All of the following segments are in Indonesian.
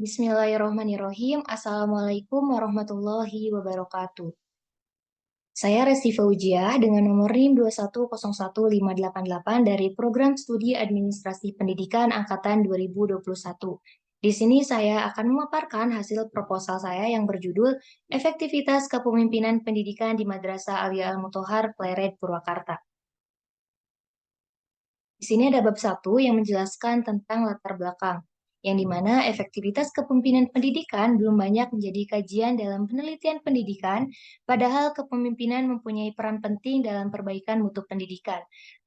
Bismillahirrohmanirrohim. Assalamualaikum warahmatullahi wabarakatuh. Saya Resti Faujiah dengan nomor NIM 2101588 dari Program Studi Administrasi Pendidikan Angkatan 2021. Di sini saya akan memaparkan hasil proposal saya yang berjudul Efektivitas Kepemimpinan Pendidikan di Madrasah Alia Al-Muthohar Pleret Purwakarta. Di sini ada bab 1 yang menjelaskan tentang latar belakang, yang dimana efektivitas kepemimpinan pendidikan belum banyak menjadi kajian dalam penelitian pendidikan, padahal kepemimpinan mempunyai peran penting dalam perbaikan mutu pendidikan,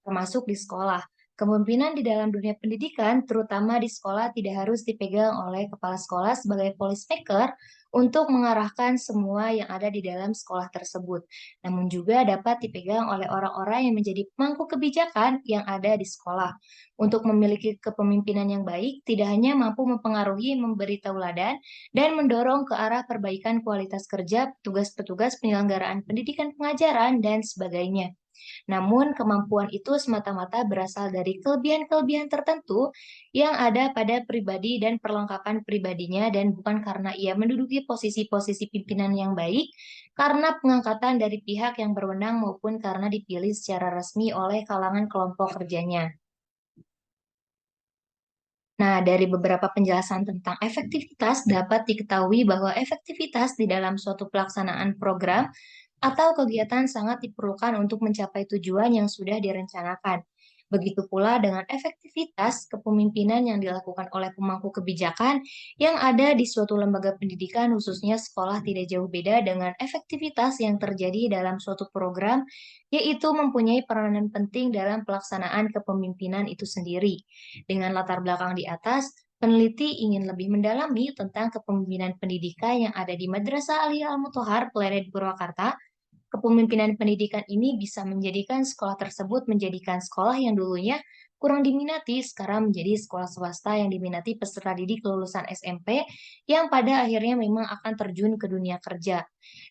termasuk di sekolah. Kepemimpinan di dalam dunia pendidikan, terutama di sekolah, tidak harus dipegang oleh kepala sekolah sebagai policy maker untuk mengarahkan semua yang ada di dalam sekolah tersebut, namun juga dapat dipegang oleh orang-orang yang menjadi pemangku kebijakan yang ada di sekolah. Untuk memiliki kepemimpinan yang baik, tidak hanya mampu mempengaruhi, memberi tauladan, dan mendorong ke arah perbaikan kualitas kerja petugas-petugas penyelenggaraan pendidikan pengajaran, dan sebagainya. Namun, kemampuan itu semata-mata berasal dari kelebihan-kelebihan tertentu yang ada pada pribadi dan perlengkapan pribadinya, dan bukan karena ia menduduki posisi-posisi pimpinan yang baik, karena pengangkatan dari pihak yang berwenang maupun karena dipilih secara resmi oleh kalangan kelompok kerjanya. Nah, dari beberapa penjelasan tentang efektivitas, dapat diketahui bahwa efektivitas di dalam suatu pelaksanaan program atau kegiatan sangat diperlukan untuk mencapai tujuan yang sudah direncanakan. Begitu pula dengan efektivitas kepemimpinan yang dilakukan oleh pemangku kebijakan yang ada di suatu lembaga pendidikan, khususnya sekolah, tidak jauh beda dengan efektivitas yang terjadi dalam suatu program, yaitu mempunyai peranan penting dalam pelaksanaan kepemimpinan itu sendiri. Dengan latar belakang di atas, peneliti ingin lebih mendalami tentang kepemimpinan pendidikan yang ada di Madrasah Alia Al-Muthohar, Pleret Purwakarta. Kepemimpinan pendidikan ini bisa menjadikan sekolah tersebut menjadikan sekolah yang dulunya kurang diminati, sekarang menjadi sekolah swasta yang diminati peserta didik lulusan SMP yang pada akhirnya memang akan terjun ke dunia kerja.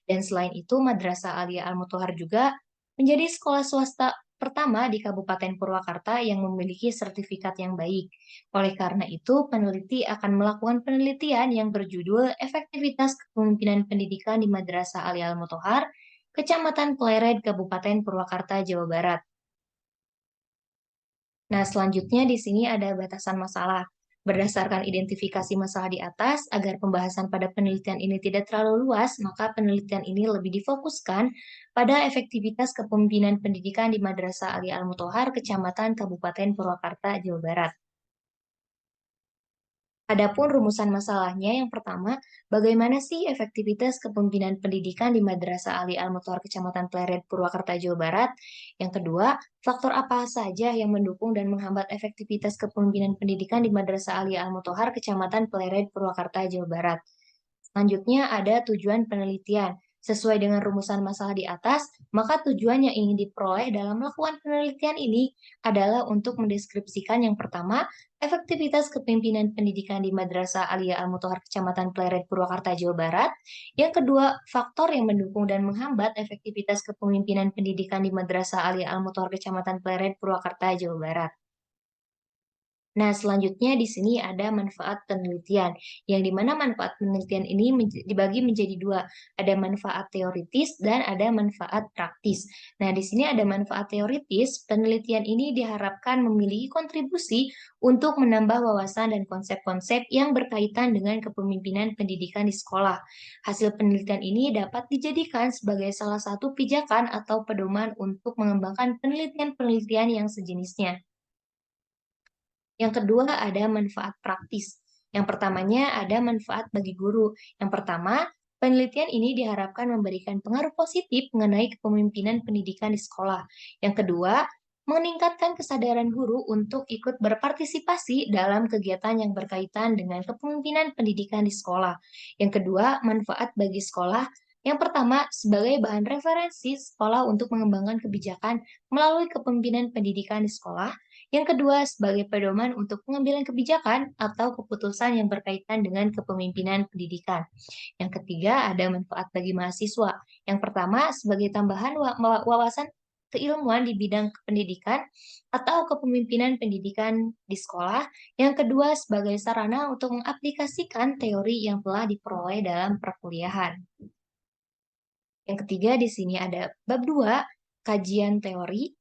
Dan selain itu, Madrasah Alia Al-Muthohar juga menjadi sekolah swasta pertama di Kabupaten Purwakarta yang memiliki sertifikat yang baik. Oleh karena itu, peneliti akan melakukan penelitian yang berjudul Efektivitas Kepemimpinan Pendidikan di Madrasah Alia Al-Muthohar, Kecamatan Pleret, Kabupaten Purwakarta, Jawa Barat. Nah, selanjutnya di sini ada batasan masalah. Berdasarkan identifikasi masalah di atas, agar pembahasan pada penelitian ini tidak terlalu luas, maka penelitian ini lebih difokuskan pada efektivitas kepemimpinan pendidikan di Madrasah Alia Al-Muthohar, Kecamatan Kabupaten Purwakarta, Jawa Barat. Adapun rumusan masalahnya, yang pertama, bagaimana sih efektivitas kepemimpinan pendidikan di Madrasah Ali Al-Muthohar Kecamatan Pleret, Purwakarta, Jawa Barat? Yang kedua, faktor apa saja yang mendukung dan menghambat efektivitas kepemimpinan pendidikan di Madrasah Ali Al-Muthohar Kecamatan Pleret, Purwakarta, Jawa Barat? Selanjutnya ada tujuan penelitian. Sesuai dengan rumusan masalah di atas, maka tujuan yang ingin diperoleh dalam melakukan penelitian ini adalah untuk mendeskripsikan yang pertama, efektivitas kepemimpinan pendidikan di Madrasah Alia Al-Muthohar Kecamatan Pleret, Purwakarta, Jawa Barat. Yang kedua, faktor yang mendukung dan menghambat efektivitas kepemimpinan pendidikan di Madrasah Alia Al-Muthohar Kecamatan Pleret, Purwakarta, Jawa Barat. Nah, selanjutnya di sini ada manfaat penelitian, yang dimana manfaat penelitian ini dibagi menjadi dua, ada manfaat teoritis dan ada manfaat praktis. Nah, di sini ada manfaat teoritis, penelitian ini diharapkan memiliki kontribusi untuk menambah wawasan dan konsep-konsep yang berkaitan dengan kepemimpinan pendidikan di sekolah. Hasil penelitian ini dapat dijadikan sebagai salah satu pijakan atau pedoman untuk mengembangkan penelitian-penelitian yang sejenisnya. Yang kedua ada manfaat praktis. Yang pertamanya ada manfaat bagi guru. Yang pertama, penelitian ini diharapkan memberikan pengaruh positif mengenai kepemimpinan pendidikan di sekolah. Yang kedua, meningkatkan kesadaran guru untuk ikut berpartisipasi dalam kegiatan yang berkaitan dengan kepemimpinan pendidikan di sekolah. Yang kedua, manfaat bagi sekolah. Yang pertama, sebagai bahan referensi sekolah untuk mengembangkan kebijakan melalui kepemimpinan pendidikan di sekolah. Yang kedua, sebagai pedoman untuk pengambilan kebijakan atau keputusan yang berkaitan dengan kepemimpinan pendidikan. Yang ketiga, ada manfaat bagi mahasiswa. Yang pertama, sebagai tambahan wawasan keilmuan di bidang pendidikan atau kepemimpinan pendidikan di sekolah. Yang kedua, sebagai sarana untuk mengaplikasikan teori yang telah diperoleh dalam perkuliahan. Yang ketiga, di sini ada bab 2, kajian teori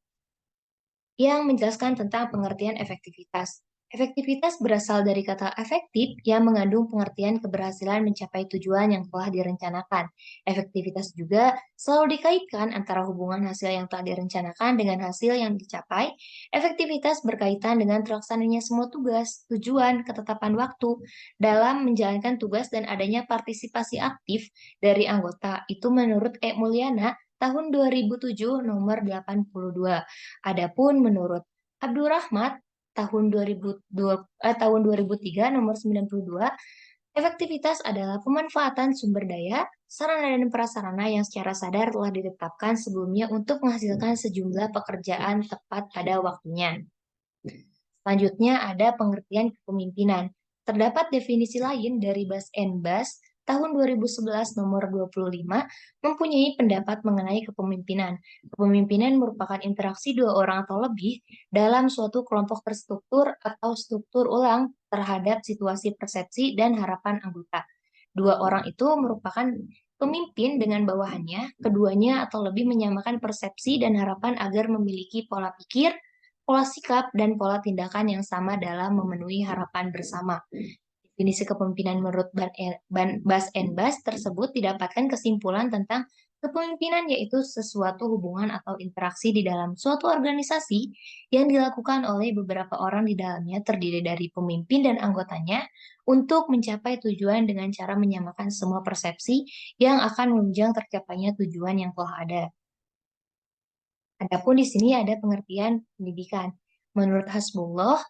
yang menjelaskan tentang pengertian efektivitas. Efektivitas berasal dari kata efektif yang mengandung pengertian keberhasilan mencapai tujuan yang telah direncanakan. Efektivitas juga selalu dikaitkan antara hubungan hasil yang telah direncanakan dengan hasil yang dicapai. Efektivitas berkaitan dengan terlaksananya semua tugas, tujuan, ketetapan waktu dalam menjalankan tugas dan adanya partisipasi aktif dari anggota. Itu menurut E. Mulyana tahun 2007 nomor 82. Adapun menurut Abdurrahmat tahun 2003 nomor 92, efektivitas adalah pemanfaatan sumber daya, sarana dan prasarana yang secara sadar telah ditetapkan sebelumnya untuk menghasilkan sejumlah pekerjaan tepat pada waktunya. Selanjutnya ada pengertian kepemimpinan. Terdapat definisi lain dari Bas and Bas tahun 2011 nomor 25 mempunyai pendapat mengenai kepemimpinan. Kepemimpinan merupakan interaksi dua orang atau lebih dalam suatu kelompok terstruktur atau struktur ulang terhadap situasi persepsi dan harapan anggota. Dua orang itu merupakan pemimpin dengan bawahannya, keduanya atau lebih menyamakan persepsi dan harapan agar memiliki pola pikir, pola sikap, dan pola tindakan yang sama dalam memenuhi harapan bersama. Definisi kepemimpinan menurut Bas and Bas tersebut didapatkan kesimpulan tentang kepemimpinan yaitu sesuatu hubungan atau interaksi di dalam suatu organisasi yang dilakukan oleh beberapa orang di dalamnya terdiri dari pemimpin dan anggotanya untuk mencapai tujuan dengan cara menyamakan semua persepsi yang akan menunjang tercapainya tujuan yang telah ada. Adapun di sini ada pengertian pendidikan. Menurut Hasbullah,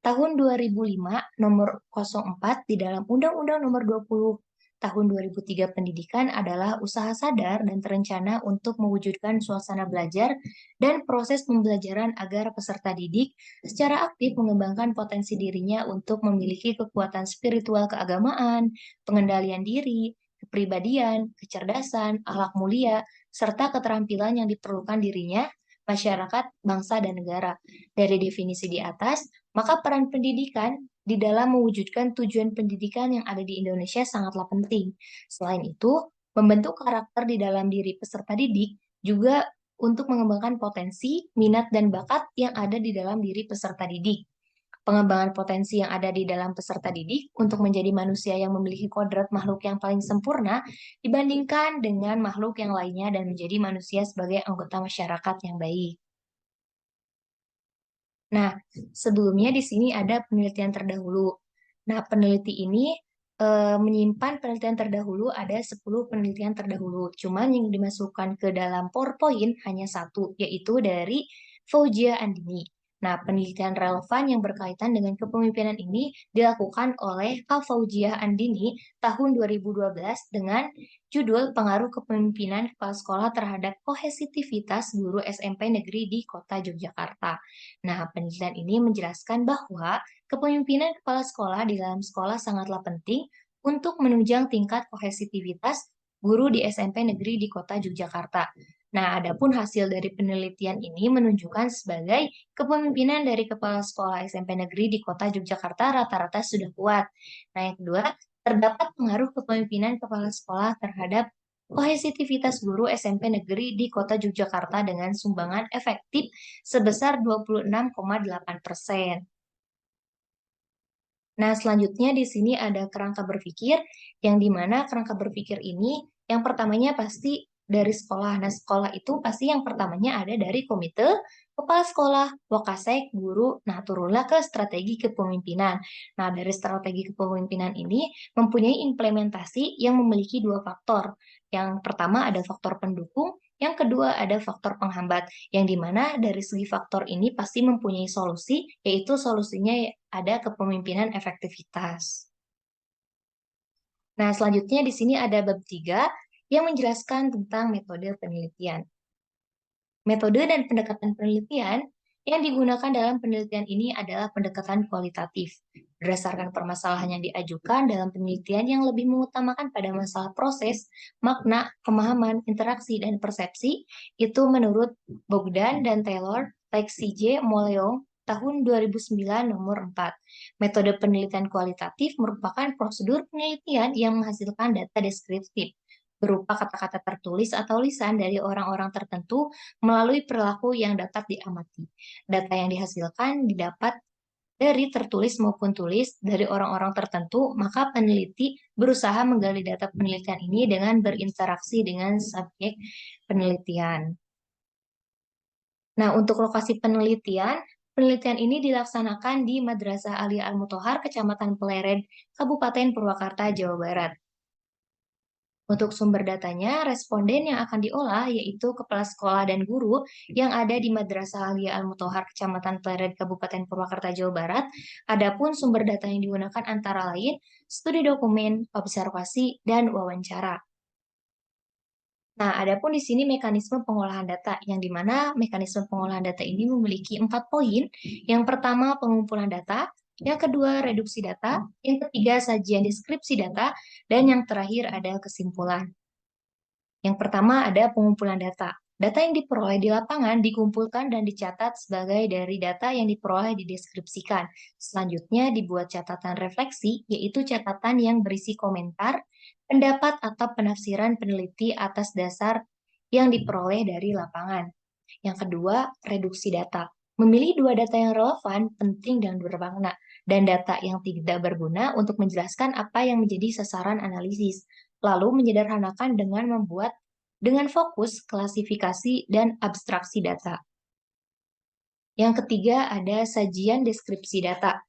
tahun 2005 nomor 04 di dalam Undang-Undang nomor 20 tahun 2003 pendidikan adalah usaha sadar dan terencana untuk mewujudkan suasana belajar dan proses pembelajaran agar peserta didik secara aktif mengembangkan potensi dirinya untuk memiliki kekuatan spiritual keagamaan, pengendalian diri, kepribadian, kecerdasan, akhlak mulia, serta keterampilan yang diperlukan dirinya masyarakat, bangsa, dan negara. Dari definisi di atas, maka peran pendidikan di dalam mewujudkan tujuan pendidikan yang ada di Indonesia sangatlah penting. Selain itu, membentuk karakter di dalam diri peserta didik juga untuk mengembangkan potensi, minat, dan bakat yang ada di dalam diri peserta didik. Pengembangan potensi yang ada di dalam peserta didik untuk menjadi manusia yang memiliki kodrat makhluk yang paling sempurna dibandingkan dengan makhluk yang lainnya dan menjadi manusia sebagai anggota masyarakat yang baik. Nah, sebelumnya di sini ada penelitian terdahulu. Nah, peneliti ini menyimpan penelitian terdahulu, ada 10 penelitian terdahulu. Cuman yang dimasukkan ke dalam PowerPoint hanya satu, yaitu dari Fauzia Andini. Nah, penelitian relevan yang berkaitan dengan kepemimpinan ini dilakukan oleh Kak Fauziah Andini tahun 2012 dengan judul Pengaruh Kepemimpinan Kepala Sekolah Terhadap Kohesitivitas Guru SMP Negeri di Kota Yogyakarta. Nah, penelitian ini menjelaskan bahwa kepemimpinan kepala sekolah di dalam sekolah sangatlah penting untuk menunjang tingkat kohesitivitas guru di SMP Negeri di Kota Yogyakarta. Nah, adapun hasil dari penelitian ini menunjukkan sebagai kepemimpinan dari kepala sekolah SMP negeri di Kota Yogyakarta rata-rata sudah kuat. Nah, yang kedua, terdapat pengaruh kepemimpinan kepala sekolah terhadap kohesitivitas guru SMP negeri di Kota Yogyakarta dengan sumbangan efektif sebesar 26,8%. Nah, selanjutnya di sini ada kerangka berpikir, yang dimana kerangka berpikir ini yang pertamanya pasti dari sekolah. Nah, sekolah itu pasti yang pertamanya ada dari komite, kepala sekolah, wakasek, guru. Nah, turunlah ke strategi kepemimpinan. Nah, dari strategi kepemimpinan ini mempunyai implementasi yang memiliki dua faktor. Yang pertama ada faktor pendukung, yang kedua ada faktor penghambat, yang dimana dari segi faktor ini pasti mempunyai solusi, yaitu solusinya ada kepemimpinan efektivitas. Nah, selanjutnya di sini ada bab 3 yang menjelaskan tentang metode penelitian. Metode dan pendekatan penelitian Yang digunakan dalam penelitian ini adalah pendekatan kualitatif. Berdasarkan permasalahan yang diajukan dalam penelitian yang lebih mengutamakan pada masalah proses, makna, pemahaman, interaksi, dan persepsi, itu menurut Bogdan dan Taylor, Lexi J. Moleong, tahun 2009 nomor 4. Metode penelitian kualitatif merupakan prosedur penelitian yang menghasilkan data deskriptif berupa kata-kata tertulis atau lisan dari orang-orang tertentu melalui perilaku yang dapat diamati. Data yang dihasilkan didapat dari tertulis maupun tulis dari orang-orang tertentu, maka peneliti berusaha menggali data penelitian ini dengan berinteraksi dengan subjek penelitian. Nah, untuk lokasi penelitian, penelitian ini dilaksanakan di Madrasah Alia Al-Muthohar, Kecamatan Pleret, Kabupaten Purwakarta, Jawa Barat. Untuk sumber datanya, responden yang akan diolah yaitu kepala sekolah dan guru yang ada di Madrasah Alia Al-Muthohar Kecamatan Pleret Kabupaten Purwakarta Jawa Barat. Adapun sumber data yang digunakan antara lain studi dokumen, observasi, dan wawancara. Nah, adapun di sini mekanisme pengolahan data, yang dimana mekanisme pengolahan data ini memiliki 4 poin. Yang pertama, pengumpulan data. Yang kedua, reduksi data. Yang ketiga, sajian deskripsi data. Dan yang terakhir, ada kesimpulan. Yang pertama ada pengumpulan data. Data yang diperoleh di lapangan dikumpulkan dan dicatat sebagai dari data yang diperoleh dideskripsikan. Selanjutnya dibuat catatan refleksi, yaitu catatan yang berisi komentar, pendapat atau penafsiran peneliti atas dasar yang diperoleh dari lapangan. Yang kedua, reduksi data. Memilih dua data yang relevan, penting, dan bermakna, dan data yang tidak berguna untuk menjelaskan apa yang menjadi sasaran analisis. Lalu menyederhanakan dengan fokus klasifikasi dan abstraksi data. Yang ketiga ada sajian deskripsi data.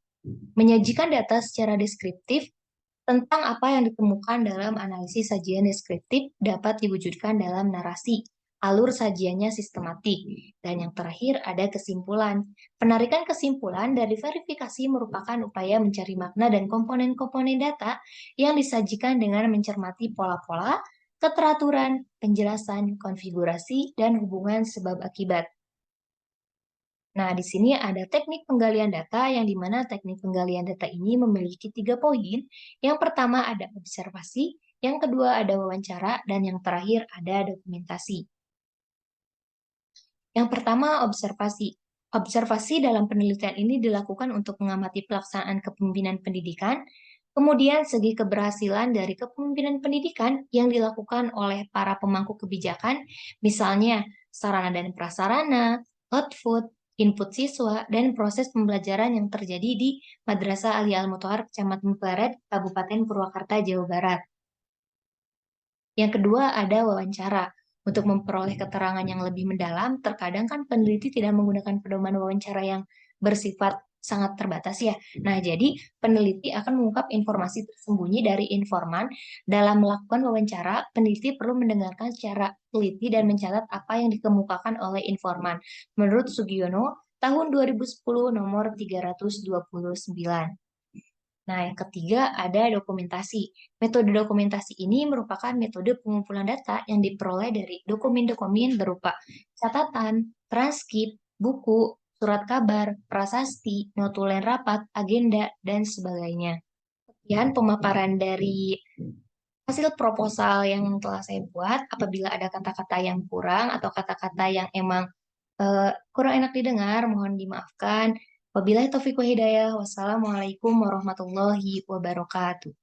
Menyajikan data secara deskriptif tentang apa yang ditemukan dalam analisis sajian deskriptif dapat diwujudkan dalam narasi. Alur sajiannya sistematik. Dan yang terakhir ada kesimpulan. Penarikan kesimpulan dari verifikasi merupakan upaya mencari makna dan komponen-komponen data yang disajikan dengan mencermati pola-pola, keteraturan, penjelasan, konfigurasi, dan hubungan sebab akibat. Nah, di sini ada teknik penggalian data yang dimana teknik penggalian data ini memiliki 3 poin. Yang pertama ada observasi, yang kedua ada wawancara, dan yang terakhir ada dokumentasi. Yang pertama observasi. Observasi dalam penelitian ini dilakukan untuk mengamati pelaksanaan kepemimpinan pendidikan, kemudian segi keberhasilan dari kepemimpinan pendidikan yang dilakukan oleh para pemangku kebijakan, misalnya sarana dan prasarana, output, input siswa, dan proses pembelajaran yang terjadi di Madrasah Alia Al-Muthohar, Kecamatan Pleret, Kabupaten Purwakarta, Jawa Barat. Yang kedua ada wawancara. Untuk memperoleh keterangan yang lebih mendalam, terkadang kan peneliti tidak menggunakan pedoman wawancara yang bersifat sangat terbatas ya. Nah, jadi peneliti akan mengungkap informasi tersembunyi dari informan. Dalam melakukan wawancara, peneliti perlu mendengarkan secara teliti dan mencatat apa yang dikemukakan oleh informan. Menurut Sugiono, tahun 2010 nomor 329. Nah, yang ketiga ada dokumentasi. Metode dokumentasi ini merupakan metode pengumpulan data yang diperoleh dari dokumen-dokumen berupa catatan, transkrip, buku, surat kabar, prasasti, notulen rapat, agenda, dan sebagainya. Kemudian pemaparan dari hasil proposal yang telah saya buat, apabila ada kata-kata yang kurang atau kata-kata yang emang kurang enak didengar, mohon dimaafkan. Wabillahi taufiq wa hidayah. Wassalamualaikum warahmatullahi wabarakatuh.